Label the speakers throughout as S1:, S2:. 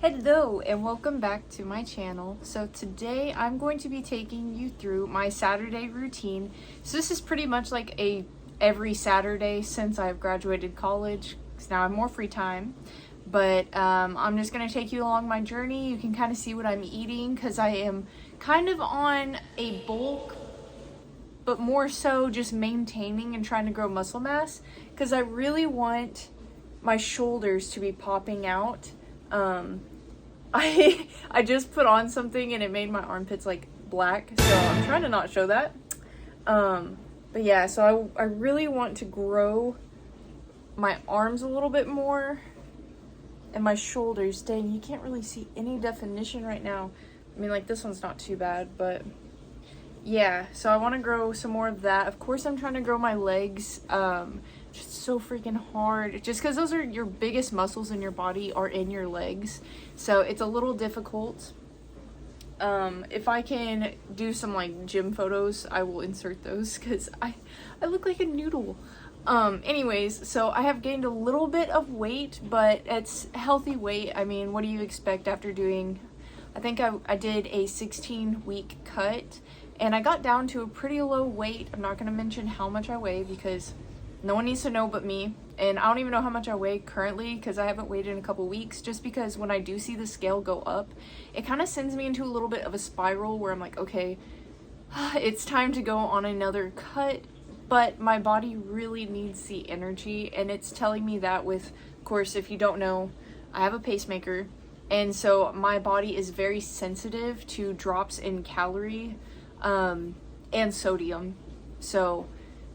S1: Hello and welcome back to my channel. So today I'm going to be taking you through my Saturday routine. So this is pretty much like a every Saturday since I've graduated college, because now I have more free time. But I'm just going to take you along my journey. You can kind of see what I'm eating because I am kind of on a bulk, but more so just maintaining and trying to grow muscle mass, because I really want my shoulders to be popping out. I just put on something and it made my armpits like black, so I'm trying to not show that. But yeah, so I really want to grow my arms a little bit more and my shoulders. Dang, you can't really see any definition right now. I mean, like, this one's not too bad, but yeah, so I want to grow some more of that. Of course, I'm trying to grow my legs. Just so freaking hard, just because those are your biggest muscles in your body are in your legs, so it's a little difficult. If I can do some like gym photos, I will insert those because I look like a noodle. Anyways, so I have gained a little bit of weight, but it's healthy weight. I mean, what do you expect after doing, I think I did a 16-week cut and I got down to a pretty low weight. I'm not going to mention how much I weigh because no one needs to know but me, and I don't even know how much I weigh currently because I haven't weighed in a couple weeks, just because when I do see the scale go up, it kind of sends me into a little bit of a spiral where I'm like, okay, it's time to go on another cut, but my body really needs the energy, and it's telling me that with, of course, if you don't know, I have a pacemaker, and so my body is very sensitive to drops in calorie and sodium. So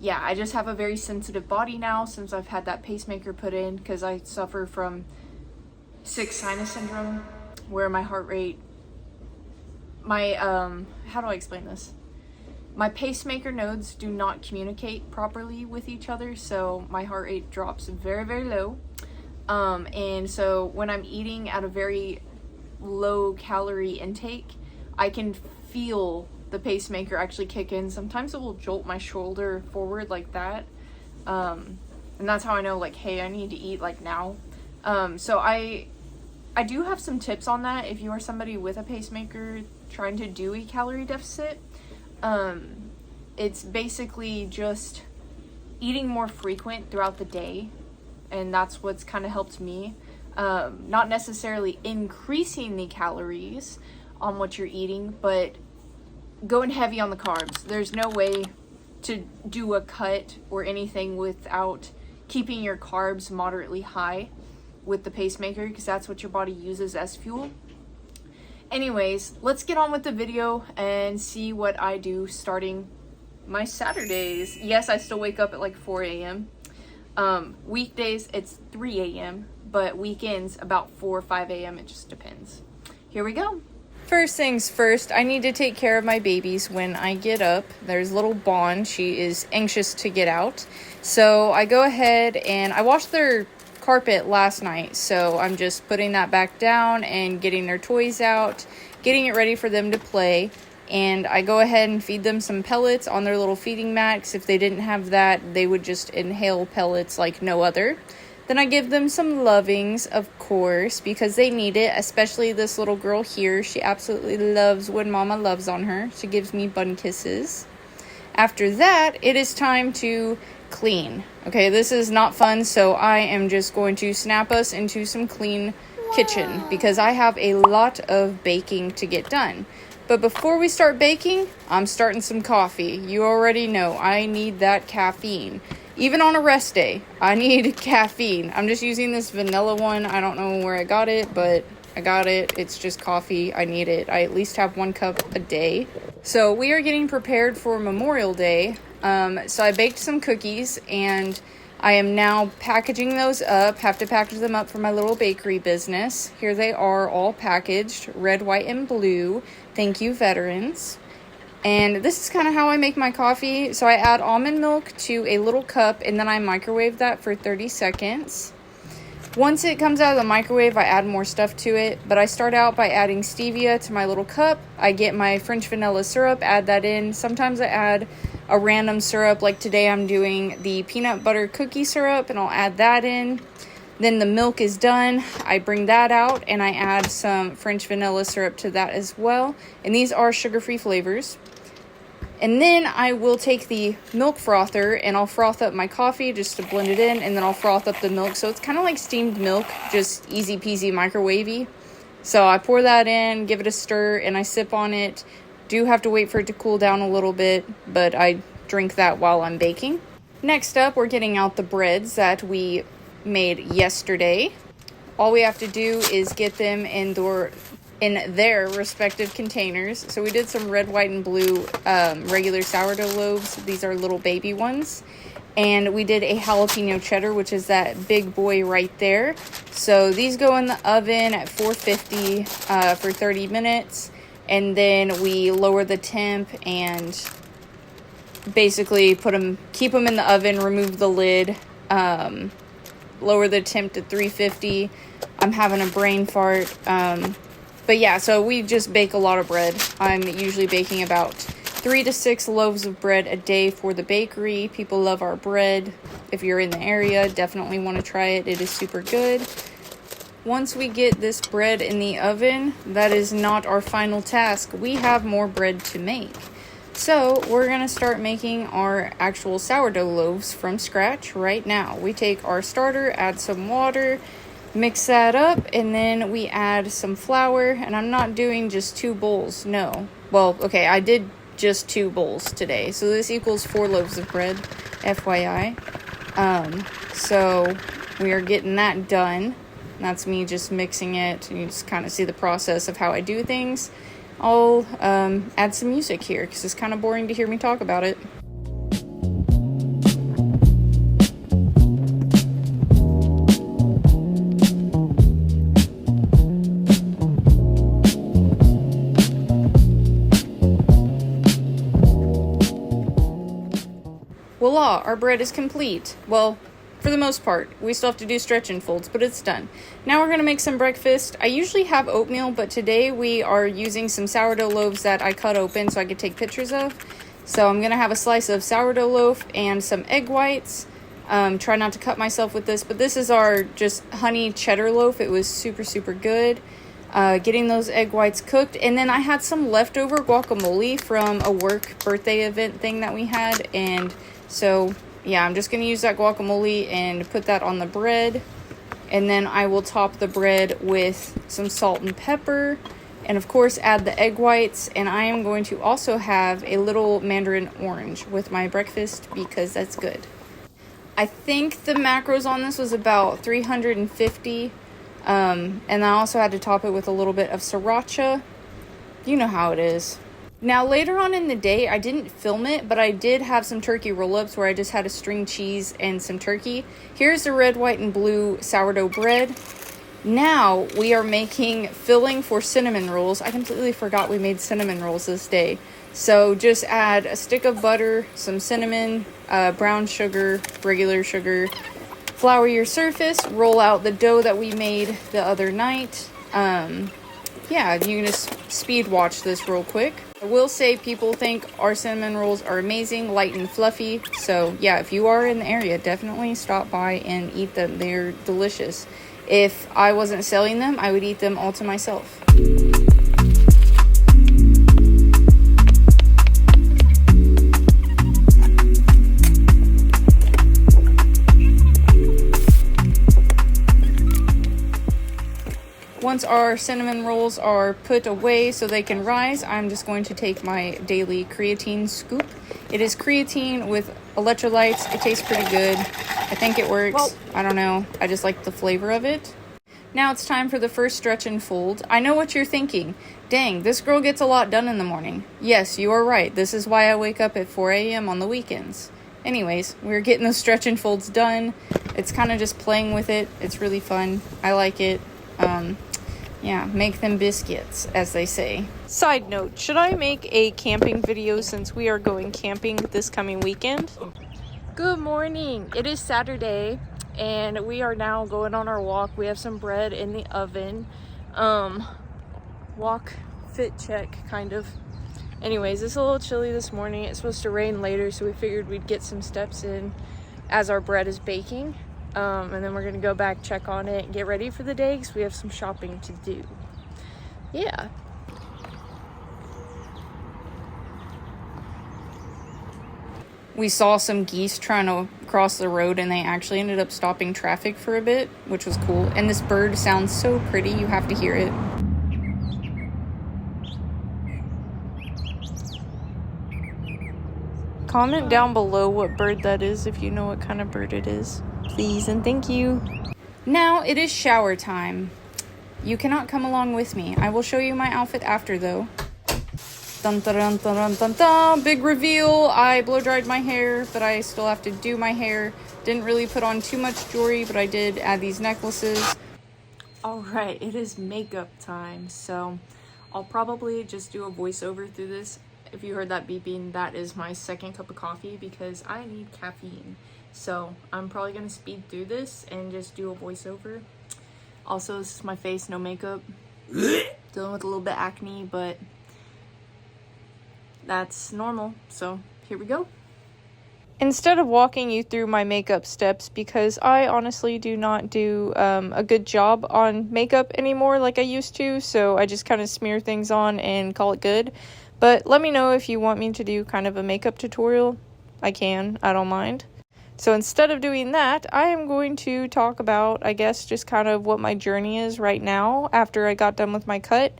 S1: yeah, I just have a very sensitive body now since I've had that pacemaker put in, because I suffer from sick sinus syndrome where my heart rate, how do I explain this? My pacemaker nodes do not communicate properly with each other, so my heart rate drops very, very low. And so when I'm eating at a very low calorie intake, I can feel the pacemaker actually kick in. Sometimes it will jolt my shoulder forward like that, and that's how I know, like, hey, I need to eat like now. So I do have some tips on that if you are somebody with a pacemaker trying to do a calorie deficit. It's basically just eating more frequent throughout the day, and that's what's kind of helped me. Not necessarily increasing the calories on what you're eating, but going heavy on the carbs. There's no way to do a cut or anything without keeping your carbs moderately high with the pacemaker, because that's what your body uses as fuel. Anyways, let's get on with the video and see what I do starting my Saturdays. Yes, I still wake up at like 4 a.m. Weekdays it's 3 a.m, but weekends about 4 or 5 a.m. It just depends. Here we go. First things first, I need to take care of my babies when I get up. There's little Bond. She is anxious to get out. So I go ahead and I washed their carpet last night. So I'm just putting that back down and getting their toys out, getting it ready for them to play. And I go ahead and feed them some pellets on their little feeding mat, 'cause if they didn't have that, they would just inhale pellets like no other. Then I give them some lovings, of course, because they need it, especially this little girl here. She absolutely loves when Mama loves on her. She gives me bun kisses. After that, it is time to clean. Okay, this is not fun, so I am just going to snap us into some clean kitchen because I have a lot of baking to get done. But before we start baking, I'm starting some coffee. You already know I need that caffeine. Even on a rest day, I need caffeine. I'm just using this vanilla one. I don't know where I got it, but I got it. It's just coffee. I need it. I at least have 1 cup a day. So we are getting prepared for Memorial Day. So I baked some cookies and I am now packaging those up. Have to package them up for my little bakery business. Here they are, all packaged, red, white, and blue. Thank you, veterans. And this is kind of how I make my coffee. So I add almond milk to a little cup and then I microwave that for 30 seconds. Once it comes out of the microwave, I add more stuff to it. But I start out by adding stevia to my little cup. I get my French vanilla syrup, add that in. Sometimes I add a random syrup. Like today I'm doing the peanut butter cookie syrup, and I'll add that in. Then the milk is done. I bring that out and I add some French vanilla syrup to that as well. And these are sugar-free flavors. And then I will take the milk frother and I'll froth up my coffee just to blend it in, and then I'll froth up the milk. So it's kind of like steamed milk, just easy peasy microwavy. So I pour that in, give it a stir, and I sip on it. Do have to wait for it to cool down a little bit, but I drink that while I'm baking. Next up, we're getting out the breads that we made yesterday. All we have to do is get them in their respective containers. So we did some red, white, and blue regular sourdough loaves. These are little baby ones. And we did a jalapeno cheddar, which is that big boy right there. So these go in the oven at 450 for 30 minutes. And then we lower the temp and basically keep them in the oven, remove the lid, lower the temp to 350. I'm having a brain fart. But yeah, so we just bake a lot of bread. I'm usually baking about 3 to 6 loaves of bread a day for the bakery. People love our bread. If you're in the area, definitely want to try it. It is super good. Once we get this bread in the oven, that is not our final task. We have more bread to make. So we're going to start making our actual sourdough loaves from scratch right now. We take our starter, add some water, mix that up, and then we add some flour. And I'm not doing just 2 bowls, no. Well, okay, I did just 2 bowls today. So this equals 4 loaves of bread, FYI. So we are getting that done. That's me just mixing it. You just kind of see the process of how I do things. I'll add some music here because it's kind of boring to hear me talk about it. Voila, our bread is complete. Well, for the most part. We still have to do stretch and folds, but it's done. Now we're going to make some breakfast. I usually have oatmeal, but today we are using some sourdough loaves that I cut open so I could take pictures of. So I'm going to have a slice of sourdough loaf and some egg whites. Try not to cut myself with this, but this is our just honey cheddar loaf. It was super, super good. Getting those egg whites cooked. And then I had some leftover guacamole from a work birthday event thing that we had. And so yeah, I'm just going to use that guacamole and put that on the bread. And then I will top the bread with some salt and pepper. And of course, add the egg whites. And I am going to also have a little mandarin orange with my breakfast because that's good. I think the macros on this was about 350. And I also had to top it with a little bit of sriracha. You know how it is. Now, later on in the day, I didn't film it, but I did have some turkey roll-ups where I just had a string cheese and some turkey. Here's the red, white, and blue sourdough bread. Now, we are making filling for cinnamon rolls. I completely forgot we made cinnamon rolls this day. So, just add a stick of butter, some cinnamon, brown sugar, regular sugar. Flour your surface, roll out the dough that we made the other night. Yeah, you can just speed watch this real quick. I will say people think our cinnamon rolls are amazing, light and fluffy. So yeah, if you are in the area, definitely stop by and eat them. They're delicious. If I wasn't selling them, I would eat them all to myself. Once our cinnamon rolls are put away so they can rise, I'm just going to take my daily creatine scoop. It is creatine with electrolytes. It tastes pretty good. I think it works. Well, I don't know. I just like the flavor of it. Now it's time for the first stretch and fold. I know what you're thinking. Dang, this girl gets a lot done in the morning. Yes, you are right. This is why I wake up at 4 a.m. on the weekends. Anyways, we're getting the stretch and folds done. It's kind of just playing with it. It's really fun. I like it. Yeah, make them biscuits, as they say. Side note, should I make a camping video since we are going camping this coming weekend? Good morning. It is Saturday, and we are now going on our walk. We have some bread in the oven. Walk fit check, kind of. Anyways, it's a little chilly this morning. It's supposed to rain later, so we figured we'd get some steps in as our bread is baking. And then we're gonna go back, check on it, and get ready for the day because we have some shopping to do. Yeah. We saw some geese trying to cross the road, and they actually ended up stopping traffic for a bit, which was cool. And this bird sounds so pretty, you have to hear it. Comment down below what bird that is if you know what kind of bird it is. Please and thank you. Now it is shower time. You cannot come along with me. I will show you my outfit after though. Dun dun dun dun dun dun dun. Big reveal. I blow dried my hair, but I still have to do my hair. Didn't really put on too much jewelry, but I did add these necklaces. Alright, it is makeup time. So I'll probably just do a voiceover through this. If you heard that beeping, that is my second cup of coffee because I need caffeine. So I'm probably going to speed through this and just do a voiceover. Also, this is my face, no makeup. Dealing with a little bit acne, but that's normal. So here we go. Instead of walking you through my makeup steps, because I honestly do not do a good job on makeup anymore like I used to, so I just kind of smear things on and call it good. But let me know if you want me to do kind of a makeup tutorial. I don't mind. So instead of doing that, I am going to talk about, I guess, just kind of what my journey is right now after I got done with my cut.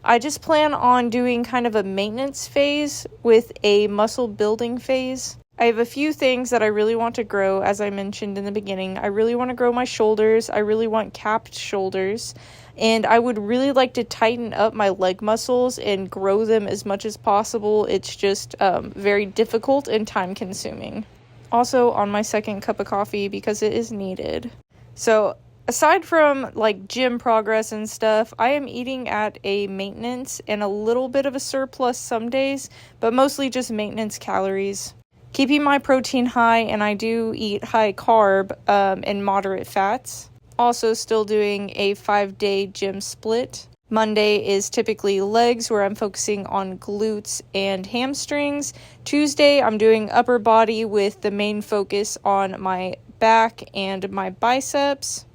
S1: I just plan on doing kind of a maintenance phase with a muscle building phase. I have a few things that I really want to grow, as I mentioned in the beginning. I really want to grow my shoulders. I really want capped shoulders. And I would really like to tighten up my leg muscles and grow them as much as possible. It's just very difficult and time consuming. Also on my second cup of coffee because it is needed. So aside from like gym progress and stuff, I am eating at a maintenance and a little bit of a surplus some days, but mostly just maintenance calories. Keeping my protein high, and I do eat high carb and moderate fats. Also still doing a 5-day gym split. Monday is typically legs, where I'm focusing on glutes and hamstrings. Tuesday, I'm doing upper body with the main focus on my back and my biceps.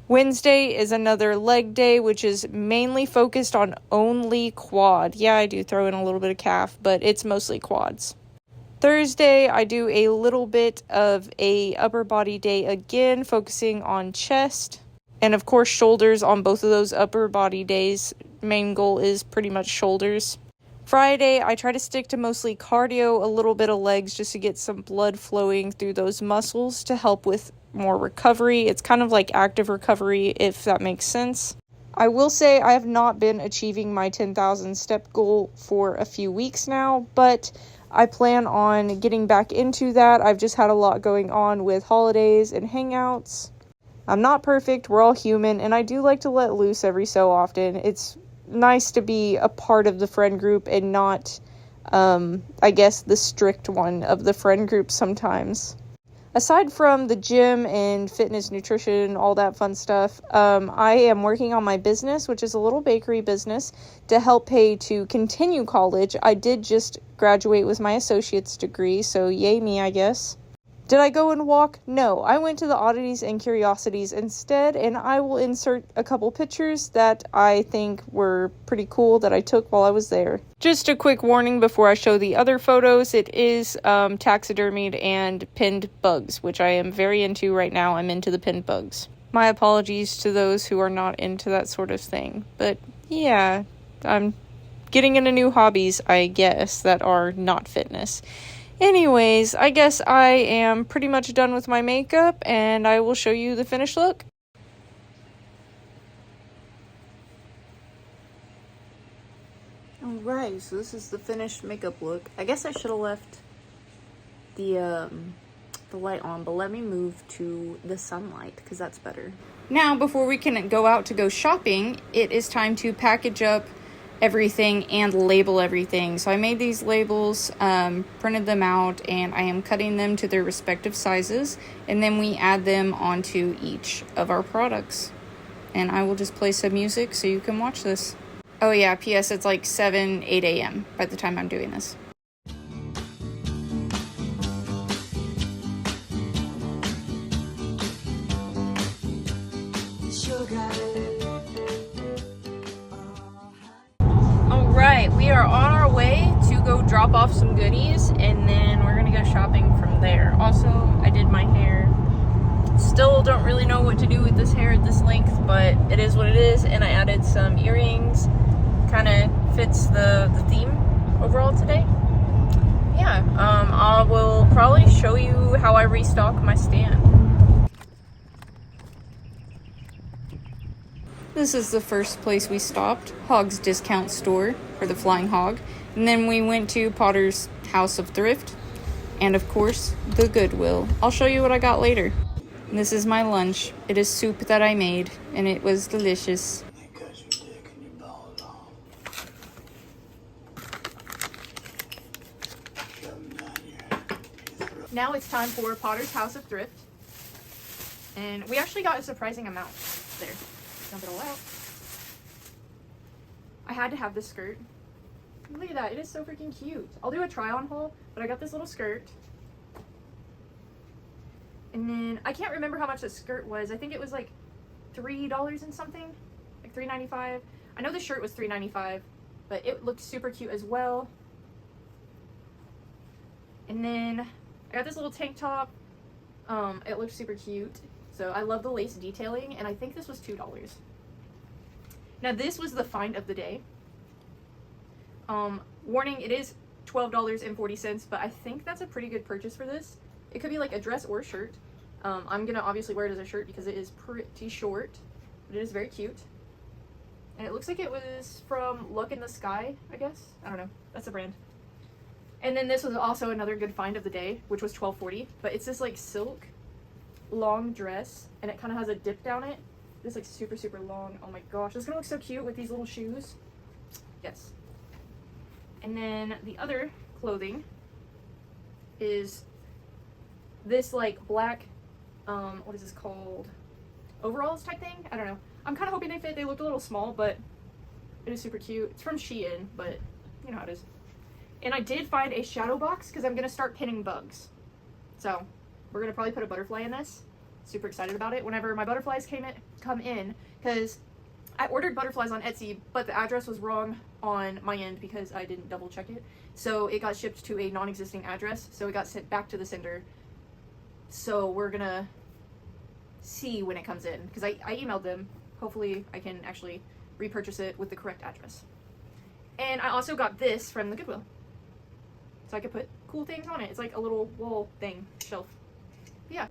S1: Wednesday is another leg day, which is mainly focused on only quad. Yeah, I do throw in a little bit of calf, but it's mostly quads. Thursday, I do a little bit of a upper body day again, focusing on chest. And of course, shoulders on both of those upper body days. Main goal is pretty much shoulders. Friday, I try to stick to mostly cardio, a little bit of legs just to get some blood flowing through those muscles to help with more recovery. It's kind of like active recovery, if that makes sense. I will say I have not been achieving my 10,000 step goal for a few weeks now, but I plan on getting back into that. I've just had a lot going on with holidays and hangouts. I'm not perfect, we're all human, and I do like to let loose every so often. It's nice to be a part of the friend group and not, I guess, the strict one of the friend group sometimes. Aside from the gym and fitness, nutrition, all that fun stuff, I am working on my business, which is a little bakery business, to help pay to continue college. I did just graduate with my associate's degree, so yay me, I guess. Did I go and walk? No, I went to the Oddities and Curiosities instead, and I will insert a couple pictures that I think were pretty cool that I took while I was there. Just a quick warning before I show the other photos, it is taxidermied and pinned bugs, which I am very into right now. I'm into the pinned bugs. My apologies to those who are not into that sort of thing, but yeah, I'm getting into new hobbies, I guess, that are not fitness. Anyways, I guess I am pretty much done with my makeup, and I will show you the finished look. Alright, so this is the finished makeup look. I guess I should have left the light on, but let me move to the sunlight, because that's better. Now, before we can go out to go shopping, it is time to package up everything and label everything. So I made these labels, printed them out, and I am cutting them to their respective sizes, and then we add them onto each of our products. And I will just play some music so you can watch this.
S2: Oh yeah, P.S. it's like 7, 8 a.m. by the time I'm doing this.
S1: Alright, we are on our way to go drop off some goodies, and then we're gonna go shopping from there. Also, I did my hair. Still don't really know what to do with this hair at this length, but it is what it is, and I added some earrings. Kind of fits the theme overall today. Yeah, I will probably show you how I restock my stand.
S2: This is the first place we stopped, Hog's Discount Store, or the Flying Hog. And then we went to Potter's House of Thrift. And of course, the Goodwill. I'll show you what I got later. And this is my lunch. It is soup that I made, and it was delicious.
S1: Now it's time for Potter's House of Thrift. And we actually got a surprising amount there. Dump it all out. I had to have this skirt. Look at that, it is so freaking cute. I'll do a try on haul, but I got this little skirt. And then, I can't remember how much the skirt was. I think it was like $3 and something. Like $3.95. I know the shirt was $3.95, but it looked super cute as well. And then, I got this little tank top. It looked super cute. So I love the lace detailing, and I think this was $2. Now this was the find of the day. Warning, it is $12.40, but I think that's a pretty good purchase for this. It could be like a dress or a shirt. I'm gonna obviously wear it as a shirt because it is pretty short, but it is very cute. And it looks like it was from Look in the Sky, I guess. I don't know. That's a brand. And then this was also another good find of the day, which was $12.40, but it's this like silk long dress, and it kind of has a dip down it. It's like super super long. Oh my gosh, it's gonna look so cute with these little shoes. Yes. And then the other clothing is this like black what is this called, overalls type thing. I don't know, I'm kind of hoping they fit. They look a little small, but it is super cute. It's from Shein, but you know how it is. And I did find a shadow box because I'm gonna start pinning bugs, so we're gonna probably put a butterfly in this. Super excited about it. Whenever my butterflies come in, because I ordered butterflies on Etsy, but the address was wrong on my end because I didn't double check it. So it got shipped to a non-existing address. So it got sent back to the sender. So we're gonna see when it comes in, because I emailed them. Hopefully I can actually repurchase it with the correct address. And I also got this from the Goodwill, so I could put cool things on it. It's like a little wall thing, shelf. Yeah.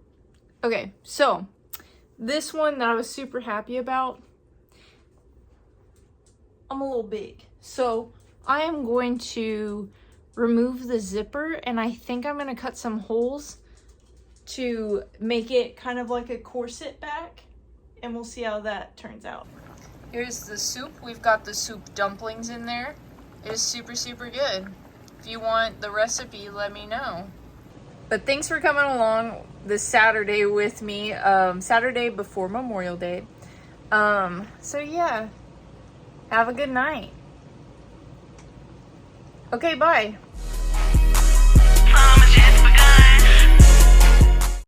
S1: Okay, so this one that I was super happy about, I'm a little big. So I am going to remove the zipper, and I think I'm going to cut some holes to make it kind of like a corset back, and we'll see how that turns out. Here's the soup. We've got the soup dumplings in there. It is super super good. If you want the recipe, let me know. But thanks for coming along this Saturday with me, Saturday before Memorial Day. So yeah, have a good night. Okay, bye.